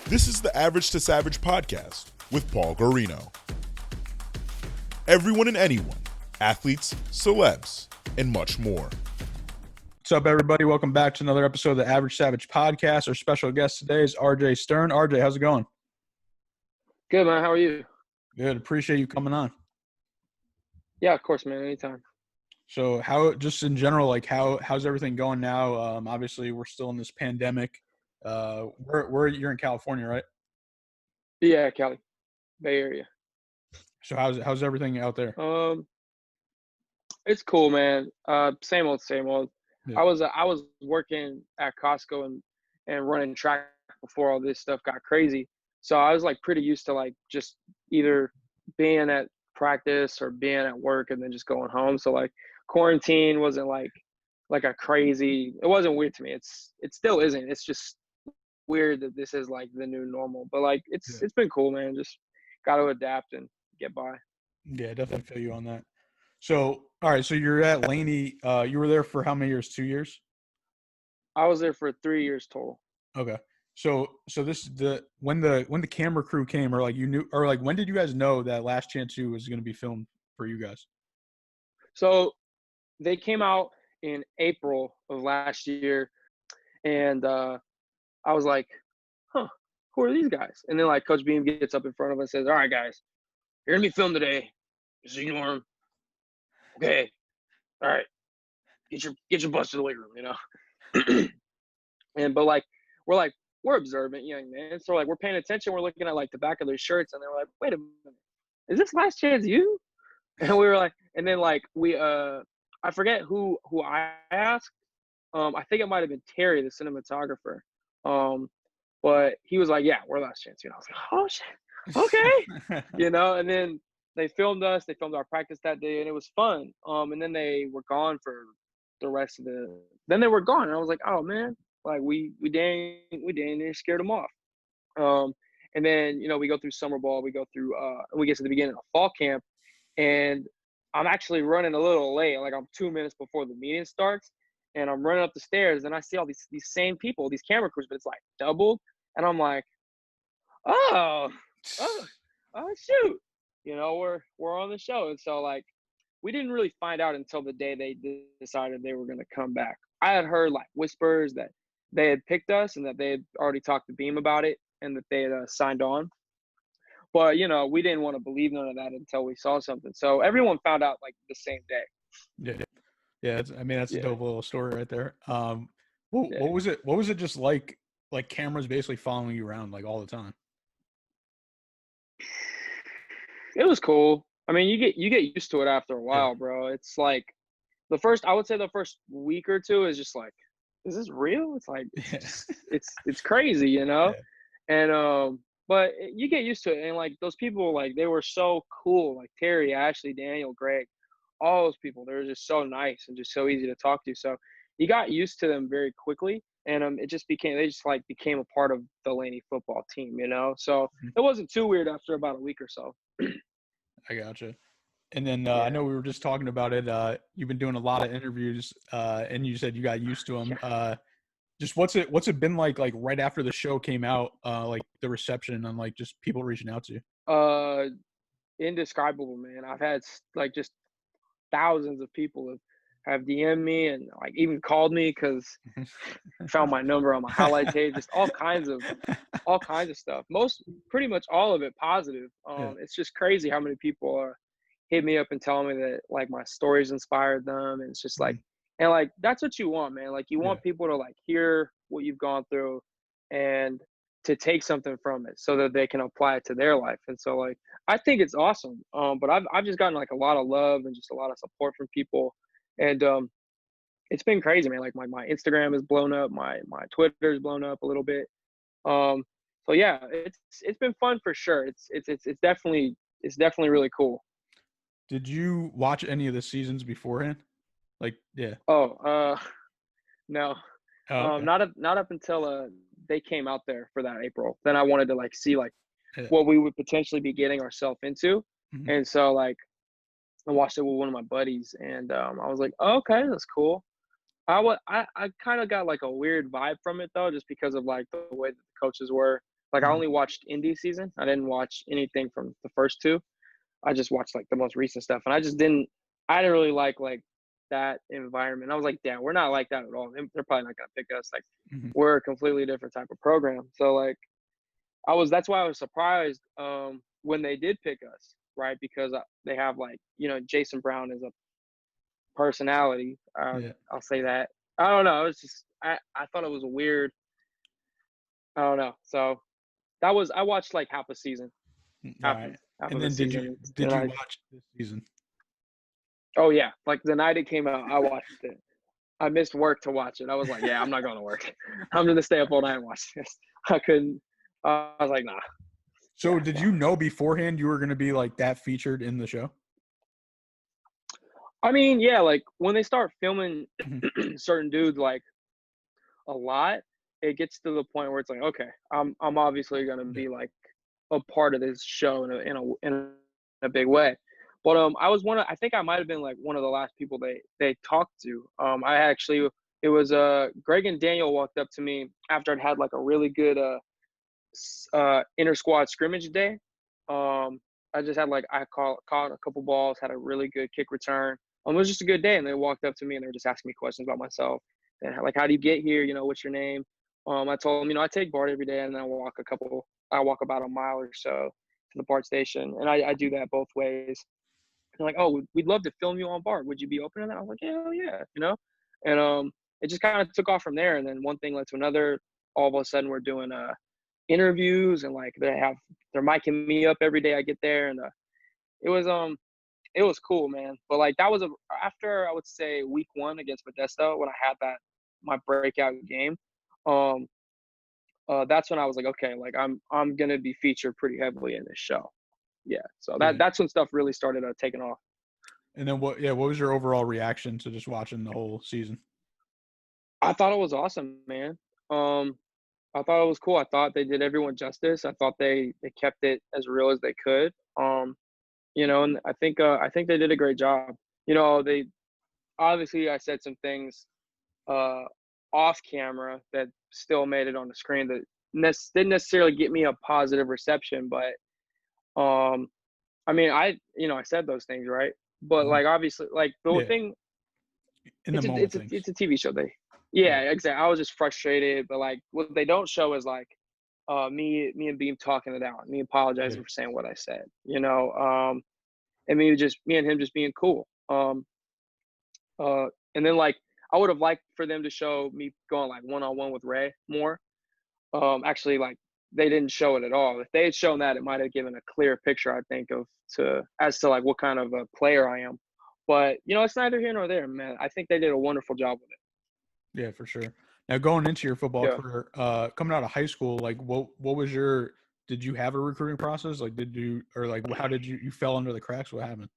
This is the Average to Savage podcast with Paul Guarino. Everyone and anyone, athletes, celebs, and much more. What's up, everybody? Welcome back to another episode of the Average Savage podcast. Our special guest today is RJ Stern. RJ, how's it going? Good, man. How are you? Good. Appreciate you coming on. Yeah, of course, man. Anytime. So how, just in general, like how's everything going now? Obviously, we're still in this pandemic. You're in California, right? Yeah, Cali, Bay Area. So how's everything out there? It's cool, man. Same old, same old. Yeah. I was working at Costco and running track before all this stuff got crazy. So I was like pretty used to like just either being at practice or being at work and then just going home. So like quarantine wasn't like a crazy. It wasn't weird to me. It still isn't. It's just weird that this is like the new normal. But like it's been cool, man. Just got to adapt and get by. Yeah, definitely feel you on that. So, all right. So you're at Laney. You were there for how many years? 2 years? I was there for 3 years total. Okay. So this when the camera crew came, or like you knew, or like when did you guys know that Last Chance U was going to be filmed for you guys? So they came out in April of last year, and I was like, "Huh, who are these guys?" And then like Coach Beam gets up in front of us and says, "All right, guys, you're gonna be filmed today. Just ignore them. Okay, all right, get your butts to the weight room, you know." But like we're observant young men, so like we're paying attention. We're looking at like the back of their shirts, and they're like, "Wait a minute, is this Last Chance U?" And we were like, and then like we I forget who I asked. I think it might have been Terry, the cinematographer. But he was like, "Yeah, we're Last Chance U." And I was like, "Oh shit, okay," you know. And then they filmed us. They filmed our practice that day, and it was fun. And then they were gone for the rest of the. Then they were gone, and I was like, "Oh man, like we dang near scared them off." And then you know we go through summer ball. We go through. We get to the beginning of fall camp, and I'm actually running a little late. Like I'm 2 minutes before the meeting starts, and I'm running up the stairs, and I see all these same people, these camera crews, but it's like doubled, and I'm like, oh shoot, you know, we're on the show. And so like we didn't really find out until the day they decided they were going to come back. I had heard like whispers that they had picked us and that they had already talked to Beam about it and that they had signed on. But, you know, we didn't want to believe none of that until we saw something. So everyone found out like the same day. Yeah. That's a dope little story right there. What was it just like cameras basically following you around like all the time? It was cool. I mean, you get used to it after a while, bro. It's like I would say the first week or two is just like, is this real? It's like it's crazy, you know? Yeah. And but you get used to it. And like those people, like they were so cool, like Terry, Ashley, Daniel, Greg, all those people, they were just so nice and just so easy to talk to. So you got used to them very quickly. And they just became a part of the Laney football team, you know? So it wasn't too weird after about a week or so. I gotcha. And then I know we were just talking about it. You've been doing a lot of interviews, and you said you got used to them. Just what's it been like right after the show came out, like the reception and like just people reaching out to you? Indescribable, man. I've had like just thousands of people have DM'd me and like even called me because found my number on my highlight tape. Just all kinds of stuff. Pretty much all of it positive. It's just crazy how many people hit me up and tell me that like my stories inspired them, and it's just like, and like that's what you want, man. Like you want people to like hear what you've gone through and to take something from it so that they can apply it to their life. And so like I think it's awesome. But I've just gotten like a lot of love and just a lot of support from people. And it's been crazy, man. Like my Instagram is blown up, my Twitter is blown up a little bit. So yeah, it's been fun for sure. It's definitely really cool. Did you watch any of the seasons beforehand? Like, yeah. No. Okay. Not up until they came out there for that April. Then I wanted to like see like what we would potentially be getting ourselves into. Mm-hmm. And so like I watched it with one of my buddies, and I was like, oh, okay, that's cool. I kind of got like a weird vibe from it though, just because of like the way that the coaches were. Like I only watched indie season. I didn't watch anything from the first two. I just watched like the most recent stuff, and I didn't really like that environment. I was like, damn, we're not like that at all. They're probably not gonna pick us. Like Mhm. we're a completely different type of program. So like that's why I was surprised when they did pick us, right? Because they have like, Jason Brown is a personality. Yeah. I'll say that. I don't know. It's just I thought it was weird. I don't know. So I watched like half a season, All half of right. half And of a then did you season, did and you watch this season? oh yeah, like the night it came out, I watched it. I missed work to watch it. I was like, yeah, I'm not going to work. I'm gonna stay up all night and watch this. I couldn't. I was like, nah. So Yeah, did nah. you know beforehand you were going to be like that featured in the show? I mean, yeah, like when they start filming Mhm. certain dudes like a lot, it gets to the point where it's like, okay, I'm obviously gonna Yeah. be like a part of this show in a big way. But I think I might have been like one of the last people they talked to. I actually it was Greg and Daniel walked up to me after I'd had like a really good inter squad scrimmage day. I just had like I caught a couple balls, had a really good kick return. It was just a good day, and they walked up to me and they were just asking me questions about myself and like, how do you get here? What's your name? I told them, I take BART every day, and then I walk about a mile or so to the BART station, and I do that both ways. And like, oh, we'd love to film you on BART. Would you be open to that? I was like, yeah, hell yeah. And it just kind of took off from there, and then one thing led to another. All of a sudden, we're doing interviews, and like they're micing me up every day I get there, and it was it was cool, man. But like that was after I would say week 1 against Modesto when I had my breakout game. Um, that's when I was like, okay, like I'm gonna be featured pretty heavily in this show. Yeah, so Yeah. that's when stuff really started taking off. And then what was your overall reaction to just watching the whole season? I thought it was awesome, man. I thought it was cool. I thought they did everyone justice. I thought they kept it as real as they could. And I think they did a great job. They obviously I said some things uh, off camera that still made it on the screen that didn't necessarily get me a positive reception. But I mean, I said those things, right? But Mhm. like obviously, like the Yeah. thing, In the it's a moment it's a things. it's a TV show. Yeah. Yeah, exactly. I was just frustrated, but like what they don't show is like me and Beam talking it out, me Yeah. apologizing for saying what I said, and me and him just being cool. And then like I would have liked for them to show me going like one on one with Ray more. Actually, like they didn't show it at all. If they had shown that, it might have given a clear picture, I think, as to like what kind of a player I am. But it's neither here nor there, man. I think they did a wonderful job with it. Yeah, for sure. Now going into your football Yeah. career, coming out of high school, like what was did you have a recruiting process? Like did you or like how did you fell under the cracks? What happened?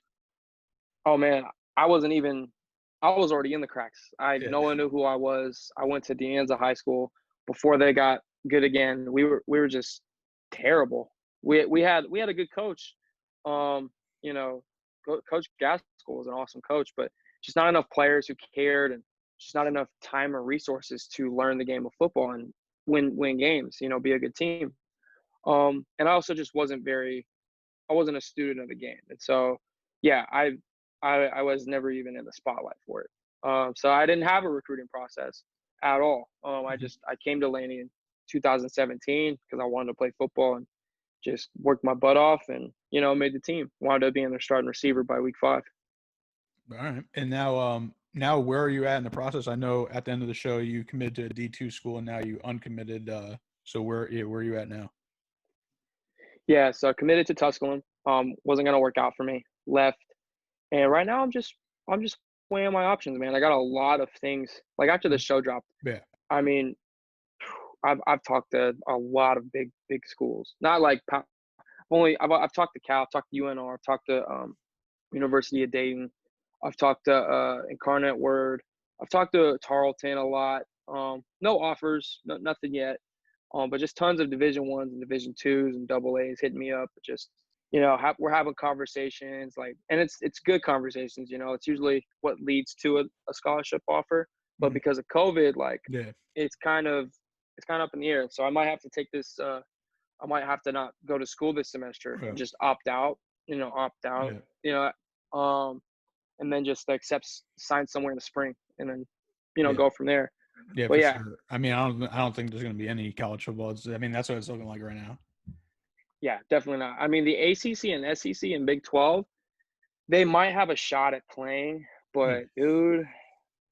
Oh man, I wasn't even. I was already in the cracks. Yeah. No one knew who I was. I went to De Anza High School before they got good again. We were just terrible. We had a good coach. Um, Coach Gaskell was an awesome coach, but just not enough players who cared, and just not enough time or resources to learn the game of football and win games. Be a good team. And I also just I wasn't a student of the game, and so yeah, I was never even in the spotlight for it. So I didn't have a recruiting process at all. Mhm. I came to Laney in 2017 because I wanted to play football and just worked my butt off and made the team. Wound up being their starting receiver by week 5. All right. And now where are you at in the process? I know at the end of the show you committed to a D2 school and now you uncommitted. So where are you at now? Yeah, so I committed to Tusculum. Wasn't gonna work out for me. Left, and right now I'm just weighing my options, man. I got a lot of things. Like after the show dropped, Yeah. I mean, I've talked to a lot of big schools. Not like only I've talked to Cal, I've talked to UNR, I've talked to University of Dayton, I've talked to Incarnate Word, I've talked to Tarleton a lot. No offers, nothing yet. But just tons of Division 1s and Division 2s and double A's hitting me up. Just we're having conversations like, and it's good conversations. It's usually what leads to a scholarship offer. But Mhm. because of COVID, like Yeah. it's kind of up in the air. So I might have to take this I might have to not go to school this semester Yeah. and just opt out, Yeah. and then just sign somewhere in the spring and then, Yeah. go from there. Yeah, But for yeah, sure. I mean, I don't think there's going to be any college football. I mean, that's what it's looking like right now. yeah, definitely not. I mean, the ACC and SEC and Big 12, they might have a shot at playing, but dude,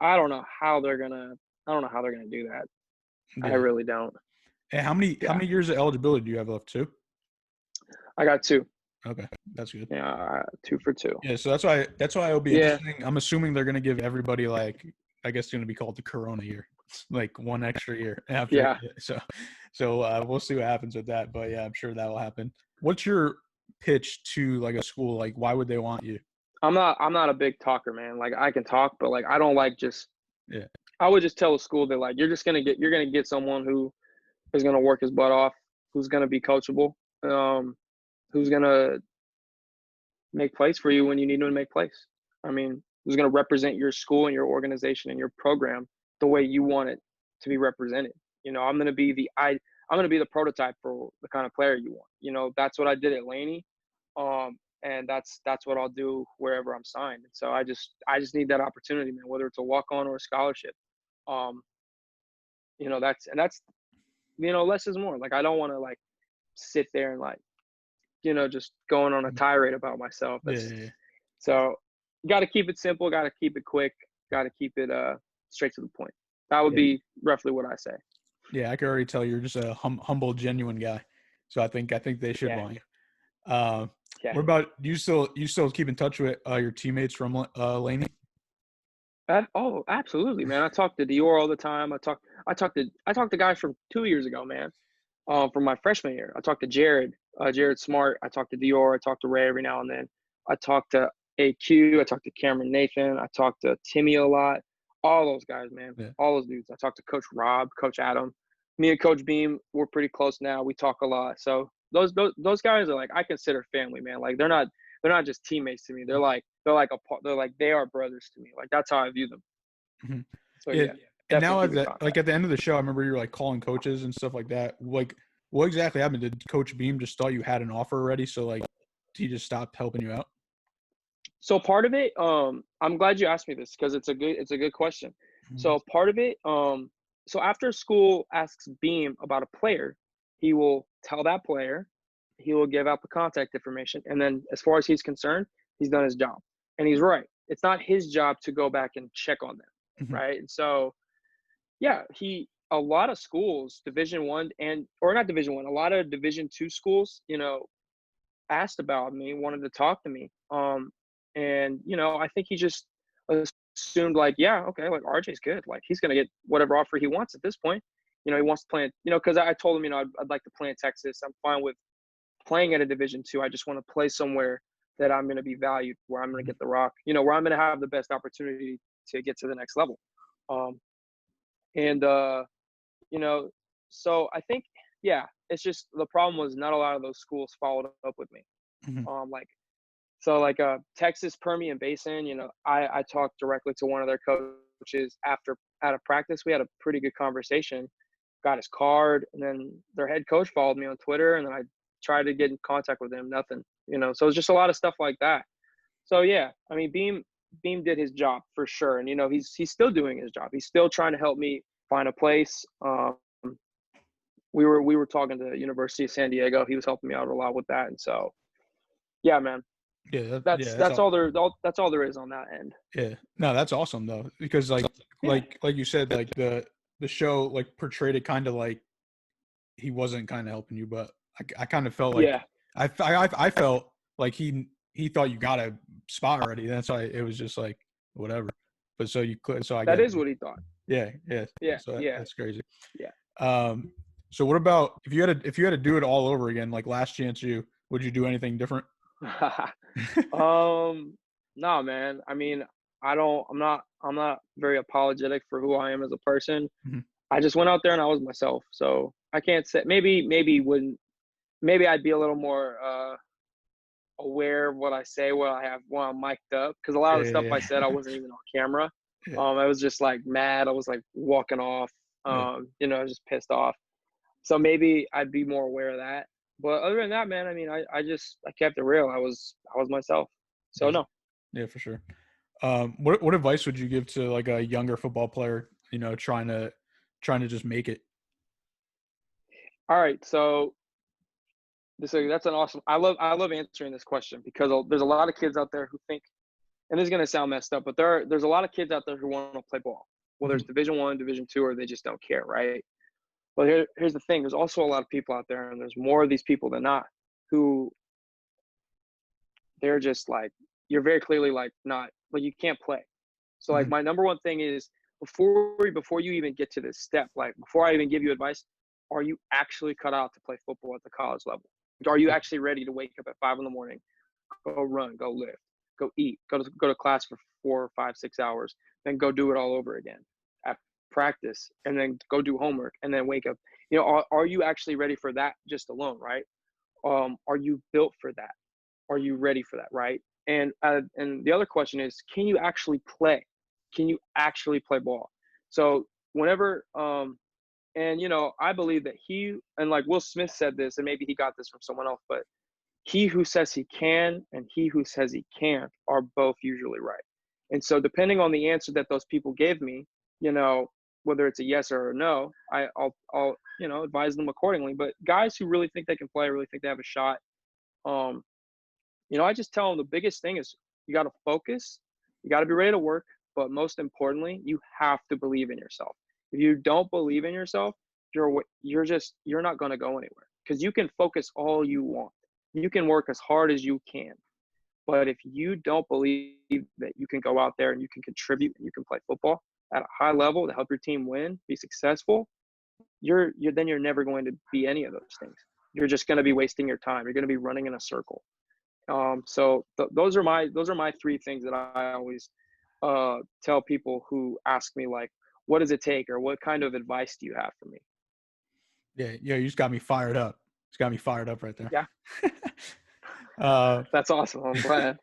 I don't know how they're gonna do that. I Yeah. really don't. Hey, how many years of eligibility do you have left? 2? I got 2. Okay, that's good. Yeah, 2 for 2. Yeah, so that's why it'll be Yeah. interesting. I'm assuming they're going to give everybody like, I guess it's going to be called the Corona year, like 1 extra year after. Yeah. So we'll see what happens with that. But yeah, I'm sure that will happen. What's your pitch to like a school? Like, why would they want you? I'm not a big talker, man. Like I can talk, but like I don't like just. Yeah. I would just tell a school that like you're gonna get someone who is gonna work his butt off, who's gonna be coachable, who's gonna make plays for you when you need him to make plays. I mean, who's gonna represent your school and your organization and your program the way you want it to be represented. I'm gonna be the prototype for the kind of player you want. That's what I did at Laney. And that's what I'll do wherever I'm signed. So I just need that opportunity, man, whether it's a walk-on or a scholarship. That's less is more. Like I don't want to like sit there and like, just going on a tirade about myself. Yeah. So you got to keep it simple, got to keep it quick, got to keep it straight to the point. That would be roughly what I say. Yeah, I can already tell you're just a humble, genuine guy. So I think they should want you. Yeah. What about you? Still keep in touch with your teammates from Laney? Oh, absolutely, man. I talk to Dior all the time. I talk to guys from 2 years ago, man. From my freshman year. I talked to Jared Smart. I talked to Dior. I talk to Ray every now and then. I talk to AQ. I talk to Cameron Nathan. I talk to Timmy a lot. All those guys, man. Yeah. All those dudes. I talk to Coach Rob, Coach Adam. Me and Coach Beam, we're pretty close now. We talk a lot. So those guys are like I consider family, man. Like they're not just teammates to me. They are brothers to me. Like that's how I view them. Mm-hmm. So yeah. And now at the end of the show, I remember you were like calling coaches and stuff like that. Like, what exactly happened? Did Coach Beam just thought you had an offer already? So like, he just stopped helping you out? So part of it, I'm glad you asked me this because it's a good question. Mm-hmm. So part of it, so after school asks Beam about a player, he will tell that player, he will give out the contact information, and then as far as he's concerned, he's done his job. And he's right. It's not his job to go back and check on them, mm-hmm. right? And so. Yeah, a lot of schools, Division I, a lot of Division II schools, asked about me, wanted to talk to me. And I think he just assumed like, yeah, okay, like RJ's good. Like he's going to get whatever offer he wants at this point. He wants to play, because I told him, I'd like to play in Texas. I'm fine with playing at a Division II. I just want to play somewhere that I'm going to be valued, where I'm going to get the rock, where I'm going to have the best opportunity to get to the next level. And, so I think, yeah, it's just the problem was not a lot of those schools followed up with me. Mm-hmm. Texas Permian Basin, I talked directly to one of their coaches out of practice. We had a pretty good conversation, got his card, and then their head coach followed me on Twitter, and then I tried to get in contact with him, nothing, so it's just a lot of stuff like that. So yeah, I mean, Beam did his job for sure. And, he's still doing his job. He's still trying to help me find a place. We were talking to the University of San Diego. He was helping me out a lot with that. And so, yeah, man. Yeah, that's all there is on that end. Yeah. No, that's awesome though. Because like you said, like the show like portrayed it kind of like he wasn't kind of helping you, but I kind of felt like I felt like he thought you got a spot already. That's why it was just like whatever. But so you could. So that is what he thought. Yeah. So yeah. That's crazy. Yeah. So what about if you had to do it all over again, like last chance would you do anything different? No, man. I mean, I'm not very apologetic for who I am as a person. Mm-hmm. I just went out there and I was myself. So I can't say maybe I'd be a little more aware of what I say when I'm mic'd up, because a lot of the stuff I said I wasn't even on camera. I was just like mad. I was like walking off. I was just pissed off. So maybe I'd be more aware of that. But other than that, man, I mean, I kept it real. I was myself. So Yeah. no. Yeah, for sure. What advice would you give to like a younger football player, trying to just make it? All right, so that's an awesome. I love answering this question because there's a lot of kids out there who think, and this is gonna sound messed up, but there's a lot of kids out there who want to play ball. Whether it's Division I, Division II, or they just don't care, right? But here's the thing: there's also a lot of people out there, and there's more of these people than not, who they're just like, you're very clearly like not, like you can't play. So like my number one thing is before you even get to this step, like before I even give you advice, are you actually cut out to play football at the college level? Are you actually ready to wake up at 5 a.m, go run, go lift, go eat, go to class for 4, 5, 6 hours, then go do it all over again at practice, and then go do homework, and then wake up? Are you actually ready for that just alone, right? Are you built for that? Are you ready for that, right? And the other question is, can you actually play? Can you actually play ball? So whenever and I believe that and like Will Smith said this, and maybe he got this from someone else, but he who says he can and he who says he can't are both usually right. And so depending on the answer that those people gave me, whether it's a yes or a no, I'll advise them accordingly. But guys who really think they can play, really think they have a shot, I just tell them the biggest thing is you got to focus, you got to be ready to work, but most importantly, you have to believe in yourself. If you don't believe in yourself, you're not going to go anywhere, because you can focus all you want. You can work as hard as you can. But if you don't believe that you can go out there and you can contribute and you can play football at a high level to help your team win, be successful, you're never going to be any of those things. You're just going to be wasting your time. You're going to be running in a circle. So those are my three things that I always tell people who ask me, like, what does it take, or what kind of advice do you have for me? Yeah, you just got me fired up. It's got me fired up right there. Yeah. uh, That's awesome. I'm glad.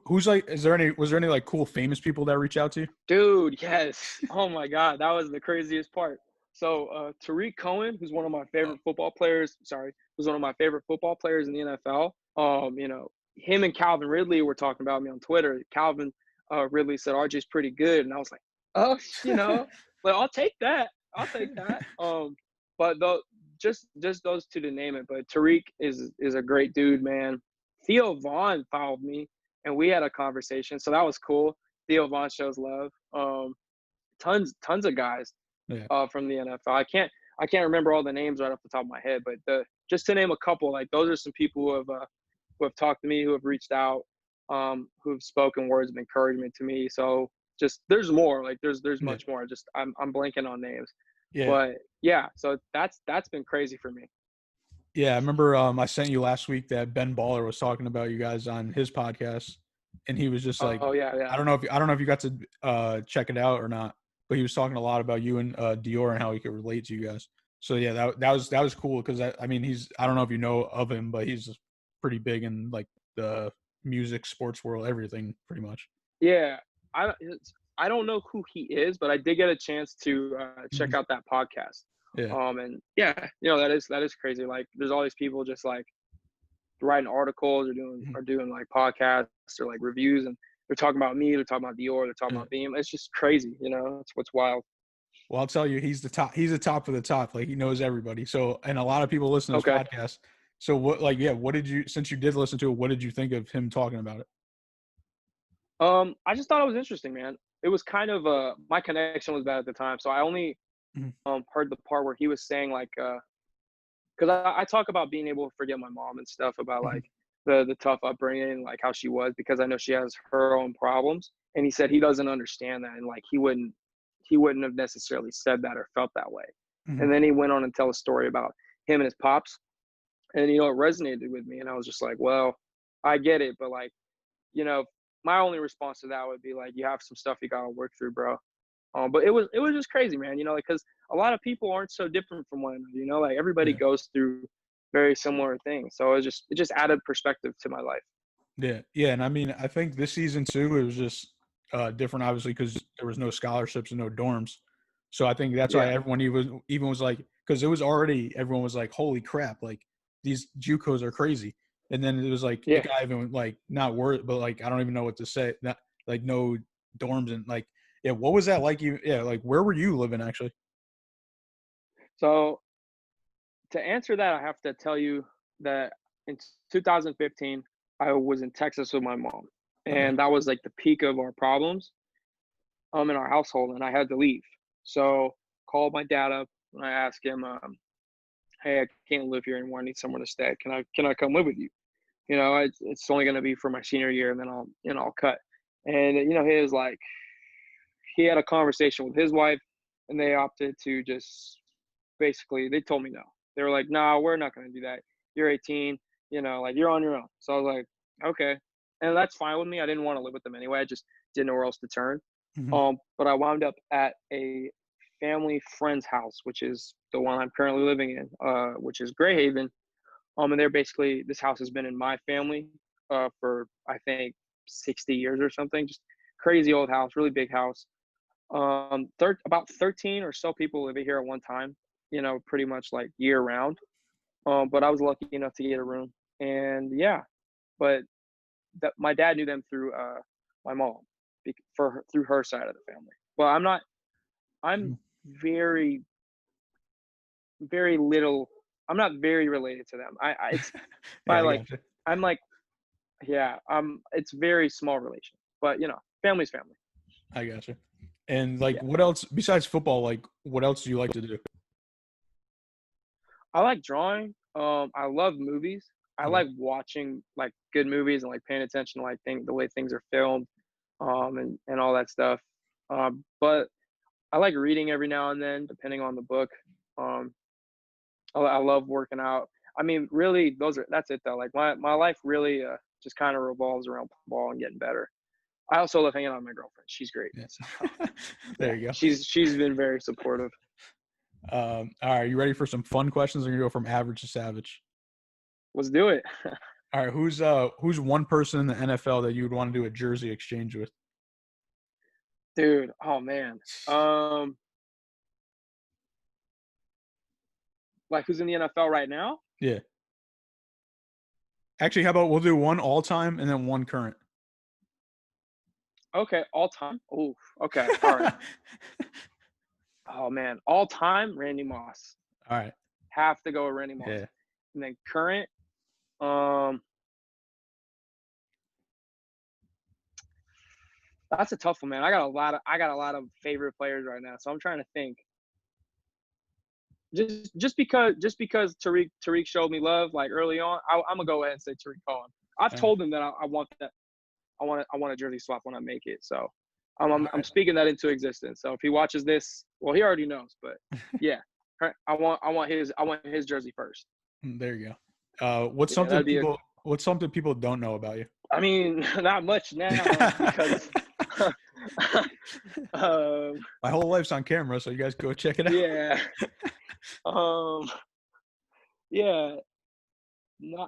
Who's like, was there any like cool famous people that reach out to you? Dude, yes. Oh my God, that was the craziest part. So Tariq Cohen, who's one of my favorite football players, was one of my favorite football players in the NFL. Him and Calvin Ridley were talking about me on Twitter. Calvin Ridley said RJ's pretty good, and I was like, oh, like I'll take that. I'll take that. But just those two to name it. But Tariq is a great dude, man. Theo Vaughn followed me, and we had a conversation, so that was cool. Theo Vaughn shows love. Tons of guys from the NFL. I can't remember all the names right off the top of my head, but just to name a couple, like those are some people who have talked to me, who have reached out, who have spoken words of encouragement to me. So just there's more. Like there's much more. Just I'm blanking on names. Yeah. But yeah, so that's been crazy for me. Yeah, I remember I sent you last week that Ben Baller was talking about you guys on his podcast, and he was just like, oh yeah. I don't know if you got to check it out or not, but he was talking a lot about you and Dior and how he could relate to you guys. So yeah, that was cool, because I mean I don't know if you know of him, but he's pretty big in like the music, sports world, everything pretty much. Yeah, I don't know who he is, but I did get a chance to check out that podcast. Yeah. And yeah, that is crazy. Like there's all these people just like writing articles or doing like podcasts or like reviews, and they're talking about me, they're talking about Dior, they're talking about Beam. It's just crazy, it's what's wild. Well, I'll tell you, he's the top of the top. Like he knows everybody. So, and a lot of people listen to this podcast. So since you did listen to it, what did you think of him talking about it? I just thought it was interesting, man. It was kind of my connection was bad at the time, so I only heard the part where he was saying like because I talk about being able to forget my mom and stuff, about like the tough upbringing, like how she was, because I know she has her own problems. And he said he doesn't understand that, and like he wouldn't have necessarily said that or felt that way. And then he went on and tell a story about him and his pops, and it resonated with me, and I was just like, well, I get it, but like, my only response to that would be like, you have some stuff you gotta work through, bro. But it was just crazy, man. Like, because a lot of people aren't so different from one another. Like everybody goes through very similar things, so it just added perspective to my life. Yeah, and I mean, I think this season too, it was just different, obviously, because there was no scholarships and no dorms. So I think that's why everyone even was like, because it was already, everyone was like, holy crap, like these JUCOs are crazy. And then it was like the guy even like not worried, but like I don't even know what to say. Not like no dorms and like what was that like? Like where were you living actually? So to answer that, I have to tell you that in 2015, I was in Texas with my mom, Okay. and that was like the peak of our problems in our household, and I had to leave. So called my dad up and I asked him, "Hey, I can't live here anymore. I need somewhere to stay. Can I come live with you? You know, it's only going to be for my senior year, and then I'll cut." And he was like, he had a conversation with his wife, and they opted to just basically they told me no. They were like, "No, we're not going to do that. You're 18. Like you're on your own." So I was like, "Okay," and that's fine with me. I didn't want to live with them anyway. I just didn't know where else to turn. Mm-hmm. But I wound up at a family friend's house, which is the one I'm currently living in, which is Greyhaven. And they're basically this house has been in my family for I think 60 years or something. Just crazy old house, really big house. About 13 or so people live here at one time. Pretty much like year round. But I was lucky enough to get a room, and but that my dad knew them through my mom through her side of the family. Well, I'm not. I'm very, very little. I'm not very related to them. It's by like Gotcha. I'm like it's very small relation, but family's family. I gotcha. And like, what else besides football? Like, what else do you like to do? I like drawing. I love movies. I Okay. like watching like good movies and like paying attention to like the way things are filmed, and all that stuff. But I like reading every now and then, depending on the book. Um, I love working out. I mean, really, that's it though. Like my life really just kind of revolves around football and getting better. I also love hanging out with my girlfriend. She's great. Yeah. So, There you go. she's been very supportive. All right, you ready for some fun questions? We're gonna go from average to savage. Let's do it. All right, who's one person in the NFL that you would want to do a jersey exchange with? Dude, oh man. Like who's in the NFL right now? Yeah. Actually, how about we'll do one all time and then one current. Okay, all time. Oh, okay, all right. Oh man, all time, Randy Moss. All right. Have to go with Randy Moss. Yeah. And then current, that's a tough one, man. I got a lot of favorite players right now, so I'm trying to think. Just because Tariq showed me love like early on, I'm gonna go ahead and say Tariq Cohen. I've told him that I want that. I want a jersey swap when I make it. So I'm speaking that into existence. So if he watches this, well, he already knows. But yeah, I want his jersey first. There you go. What's something people don't know about you? I mean, not much now because my whole life's on camera, so you guys go check it out. Yeah. Yeah. No,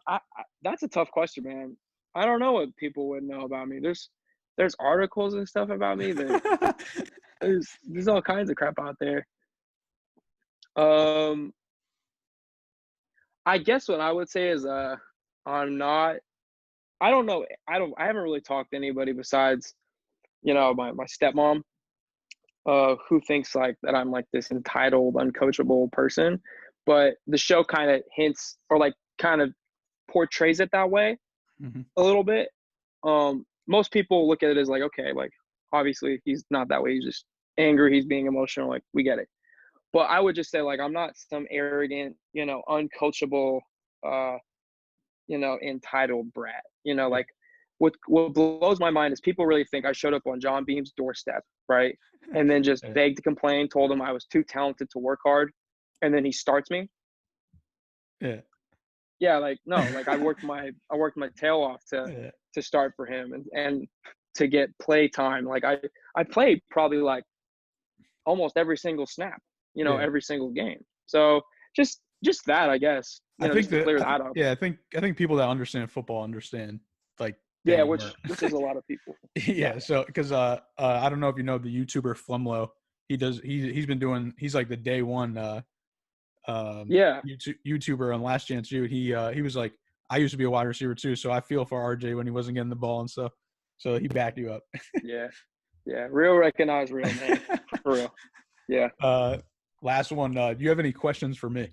that's a tough question, man. I don't know what people would know about me. There's articles and stuff about me that there's all kinds of crap out there. I guess what I would say is I'm not. I don't know. I haven't really talked to anybody besides my stepmom, who thinks like that I'm like this entitled, uncoachable person. But the show kind of hints or like kind of portrays it that way a little bit. Most people look at it as like, okay, like obviously he's not that way. He's just angry. He's being emotional. Like we get it. But I would just say like I'm not some arrogant, uncoachable, entitled brat. Like what blows my mind is people really think I showed up on John Beam's doorstep, right? And then just begged to complain, told him I was too talented to work hard, and then he starts me. Yeah, like no, like I worked my tail off to start for him and to get play time. Like I played probably like almost every single snap, every single game. So just that, I guess. I think to clear that up. Yeah, I think people that understand football understand like which is a lot of people. Yeah, so because I don't know if you know the YouTuber Flumlo, he's been doing, he's like the day one YouTuber on Last Chance U. He was like, I used to be a wide receiver too, so I feel for RJ when he wasn't getting the ball and stuff. So he backed you up. Yeah. Real recognize real, man. For real. Yeah. Last one. Do you have any questions for me?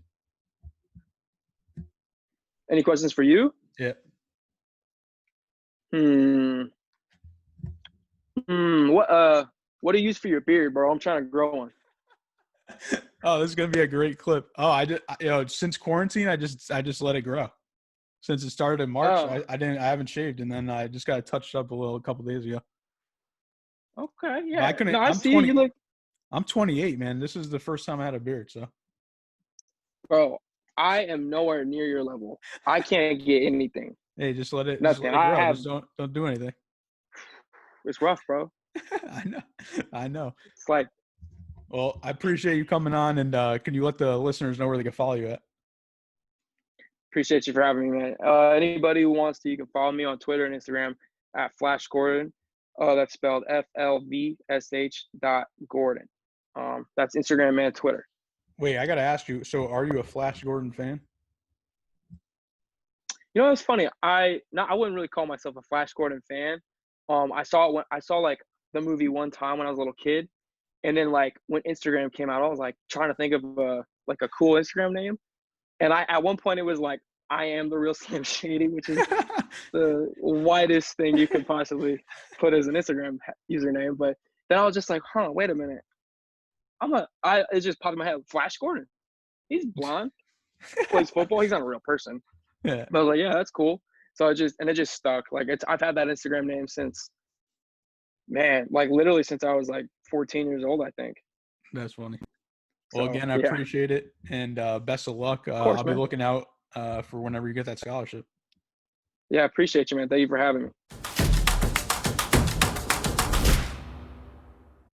Any questions for you? Yeah. What do you use for your beard, bro? I'm trying to grow one. Oh, this is gonna be a great clip. Oh, I since quarantine, I just let it grow. Since it started in March, I haven't shaved, and then I just got it touched up a couple days ago. Okay, yeah. I couldn't. No, I I'm see 20, you look. I'm 28, man. This is the first time I had a beard, so. Bro, I am nowhere near your level. I can't get anything. Hey, just let it. Nothing. Just let it grow. Just don't do anything. It's rough, bro. I know. It's like. Well, I appreciate you coming on, and can you let the listeners know where they can follow you at? Appreciate you for having me, man. Anybody who wants to, you can follow me on Twitter and Instagram at Flash Gordon. That's spelled FLVSH.Gordon. That's Instagram and Twitter. Wait, I gotta ask you. So, are you a Flash Gordon fan? You know, it's funny. I wouldn't really call myself a Flash Gordon fan. I saw like the movie one time when I was a little kid, and then like when Instagram came out, I was like trying to think of a cool Instagram name, and at one point it was like, I am the real Slim Shady, which is the widest thing you could possibly put as an Instagram username. But then I was just like, wait a minute. It just popped in my head. Flash Gordon. He's blonde. Plays football. He's not a real person. Yeah. But I was like, yeah, that's cool. So it just stuck. Like I've had that Instagram name since, man, like literally since I was like 14 years old, I think. That's funny. Well, So, again, I appreciate it, and best of luck. Of course, I'll be looking out for whenever you get that scholarship. Yeah, appreciate you, man. Thank you for having me.